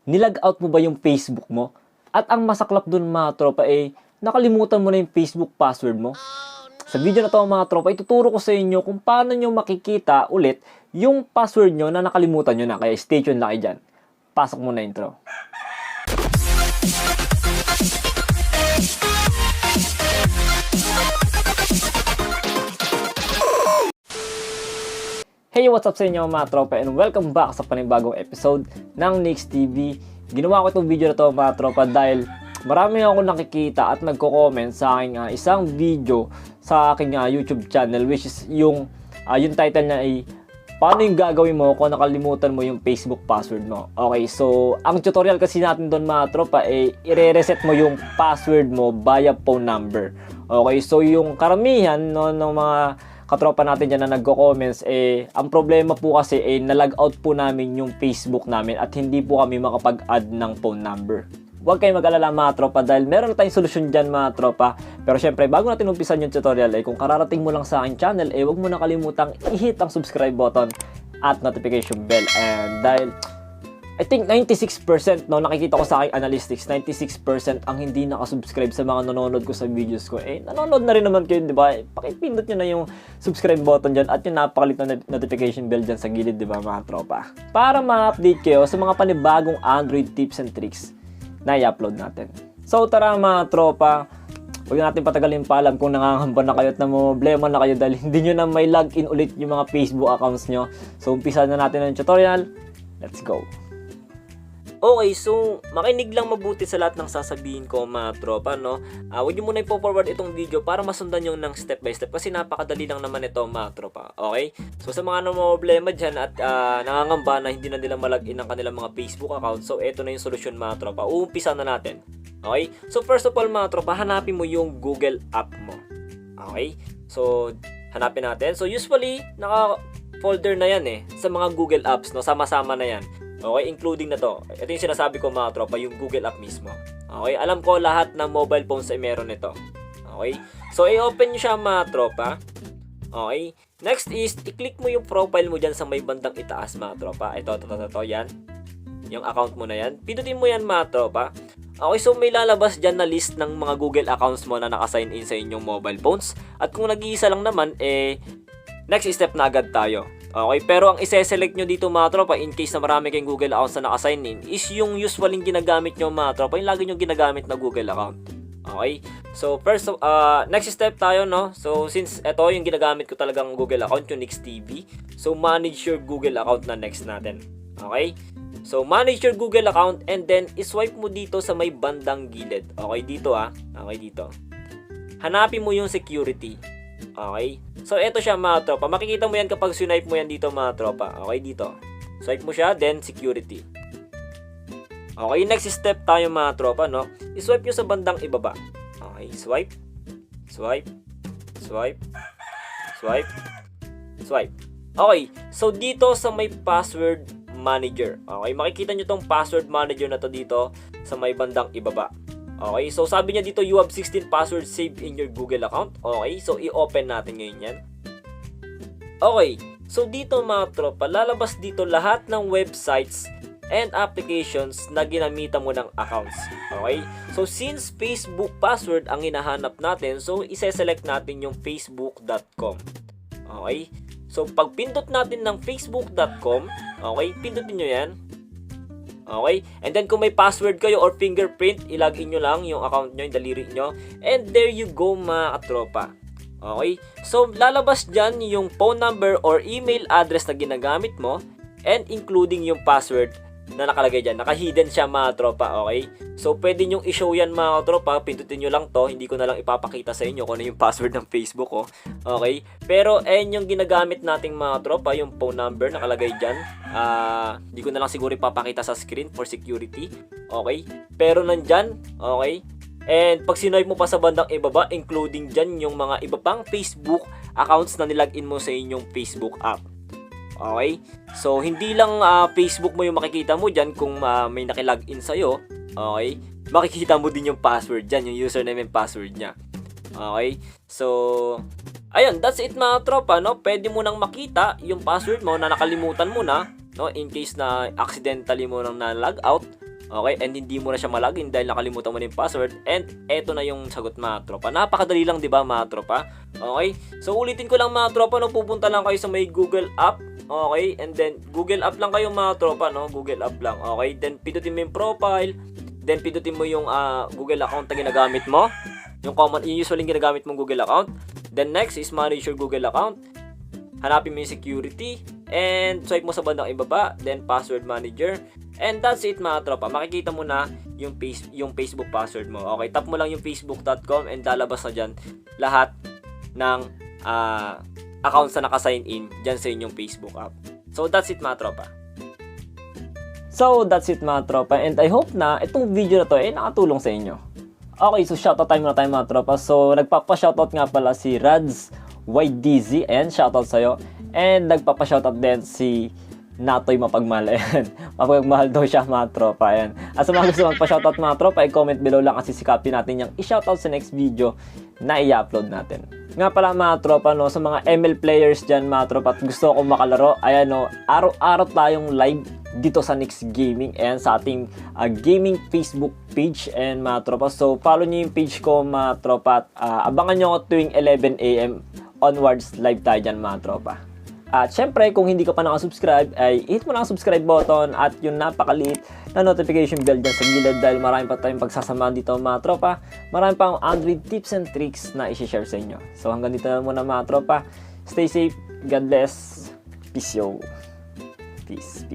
Nilag out mo ba yung Facebook mo? At ang masaklap dun mga tropa nakalimutan mo na yung Facebook password mo. Sa video na to mga tropa, ituturo ko sa inyo kung paano nyo makikita ulit yung password nyo na nakalimutan nyo na. Kaya stay tuned lang kayo dyan. Pasok mo na intro. Hey, what's up sa inyo mga tropa and welcome back sa panibagong episode ng Nix TV. Ginawa ko itong video na to mga tropa dahil marami ako nakikita at nagko-comment sa aking isang video sa aking YouTube channel, which is yung title niya ay paano yung gagawin mo kung nakalimutan mo yung Facebook password mo. Okay, so ang tutorial kasi natin doon mga tropa i-reset mo yung password mo via phone number. Okay, so yung karamihan ng mga katropa natin dyan na nagko-comments, ang problema po kasi na-log out po namin yung Facebook namin at hindi po kami makapag-add ng phone number. Huwag kayong mag-alala mga tropa dahil meron na tayong solusyon dyan mga tropa. Pero syempre, bago natin umpisan yung tutorial, kung kararating mo lang sa aking channel, huwag mo na kalimutang i-hit ang subscribe button at notification bell. And dahil I think 96% nakikita ko sa aking analytics, 96% ang hindi nakasubscribe sa mga nanonood ko sa videos ko. Nanonood na rin naman kayo, di ba? Pakipindot nyo na yung subscribe button dyan at yung napakalit na notification bell dyan sa gilid, di ba mga tropa? Para ma-update kayo sa mga panibagong Android tips and tricks na i-upload natin. So tara mga tropa, huwag natin patagalin pa, alam kung nangangamba na kayo at namumblema na kayo dahil hindi nyo na may login ulit yung mga Facebook accounts nyo. So umpisa na natin ang tutorial. Let's go! Okay, so makinig lang mabuti sa lahat ng sasabihin ko mga tropa, no? Huwag nyo muna ipo-forward itong video para masundan yung ng step by step kasi napakadali lang naman ito mga tropa, okay? So sa mga problema dyan at nangangamba na hindi na nila malagin ang kanilang mga Facebook account, so eto na yung solusyon mga tropa. Uumpisa na natin, okay? So first of all mga tropa, hanapin mo yung Google app mo, okay? So hanapin natin, so usually naka-folder na yan sa mga Google apps, no? Sama-sama na yan. Okay, including na to. Ito yung sinasabi ko mga tropa, yung Google app mismo. Okay, alam ko lahat ng mobile phones ay meron nito. Okay, so i-open nyo siya mga tropa. Okay, next is, i-click mo yung profile mo dyan sa may bandang itaas mga tropa. Ito, yan. Yung account mo na yan. Pindutin mo yan mga tropa. Okay, so may lalabas dyan na list ng mga Google accounts mo na naka-sign in sa inyong mobile phones. At kung nag-iisa lang naman, next step na agad tayo. Okay, pero ang ise-select nyo dito mga tropa, in case na marami kayong Google accounts na naka-sign in, is yung usually ginagamit nyo mga tropa, yung lagi nyo ginagamit na Google account. Okay, so first, next step tayo, no? So since ito yung ginagamit ko talagang Google account, yung Nix TV, so manage your Google account na next natin. Okay, so manage your Google account and then iswipe mo dito sa may bandang gilid. Okay, dito okay, dito. Hanapin mo yung security. Okay, so eto siya mga tropa, makikita mo yan kapag swipe mo yan dito mga tropa. Okay, dito swipe mo siya, then security. Okay, next step tayo mga tropa, no? I-swipe nyo sa bandang ibaba. Okay, swipe, swipe, swipe, swipe, swipe. Okay, so dito sa may password manager, okay, makikita nyo tong password manager na to dito sa may bandang ibaba. Okay, so sabi niya dito, you have 16 passwords saved in your Google account. Okay, so i-open natin ngayon yan. Okay, so dito mga tropa, lalabas dito lahat ng websites and applications na ginamitan mo ng accounts. Okay, so since Facebook password ang hinahanap natin, so ise-select natin yung facebook.com. Okay, so pag pindot natin ng facebook.com, okay, pindutin nyo yan. Okay, and then kung may password kayo or fingerprint, ilagin nyo lang yung account nyo, yung daliri nyo, and there you go mga katropa. Okay, so lalabas dyan yung phone number or email address na ginagamit mo, and including yung password na nakalagay dyan. Naka-hidden siya mga tropa, okay? So pwede nyong i-show yan mga tropa, pindutin nyo lang to, hindi ko na lang ipapakita sa inyo kung ano yung password ng Facebook ko. Okay, pero yung ginagamit nating mga tropa, yung phone number nakalagay dyan. Hindi ko na lang siguro ipapakita sa screen for security. Okay, pero nandyan. Okay, and pag sinipe mo pa sa bandang ibaba, including dyan yung mga iba pang Facebook accounts na nilagin mo sa inyong Facebook app. Okay, so hindi lang Facebook mo yung makikita mo dyan kung may nakilogin sa'yo. Okay, makikita mo din yung password dyan, yung username and password nya. Okay, so ayun, that's it mga tropa, no? Pwede mo nang makita yung password mo na nakalimutan mo na, no? In case na accidentally mo nang na-log out. Okay, and hindi mo na siya malagin dahil nakalimutan mo na yung password. And eto na yung sagot mga tropa. Napakadali lang, di ba mga tropa? Okay, so ulitin ko lang mga tropa, no, pupunta lang kayo sa may Google app. Okay, and then Google app lang kayo mga tropa, no, Google app lang. Okay, then pindutin mo yung profile, then pindutin mo yung Google account na ginagamit mo, yung usually ginagamit mong Google account. Then next is manage your Google account. Hanapin mo yung security, and swipe mo sa bandang ibaba, then password manager. And that's it mga tropa. Makikita mo na yung Facebook password mo. Okay, tap mo lang yung facebook.com and lalabas na dyan lahat ng accounts na naka-sign in dyan sa inyong Facebook app. So that's it mga tropa. And I hope na itong video na to ay nakatulong sa inyo. Okay, so shoutout time na tayo mga tropa. So nagpapa-shoutout nga pala si Rads YDZ, and shoutout sa'yo. And nagpapa-shoutout din si Natoy Mapagmahal. Ayan. Mapagmahal daw siya mga tropa. Ayan. At sa mga gusto magpa-shoutout mga tropa, i-comment below lang kasi sikapin natin yung i-shoutout sa next video na i-upload natin. Nga pala mga tropa, no, sa mga ML players dyan mga tropa at gusto akong makalaro, ayan, no, araw-araw tayong live dito sa Next Gaming and sa ating gaming Facebook page and mga tropa. So follow nyo yung page ko mga tropa at abangan nyo ako tuwing 11 AM onwards, live tayo dyan mga tropa. At syempre, kung hindi ka pa nakasubscribe, ay hit mo lang ang subscribe button at yung napakaliit na notification bell dyan sa gilid dahil marami pa tayong pagsasamahan dito mga tropa. Marami pang Android tips and tricks na i-share sa inyo. So hanggang dito na muna mga tropa. Stay safe. God bless. Peace yo. Peace.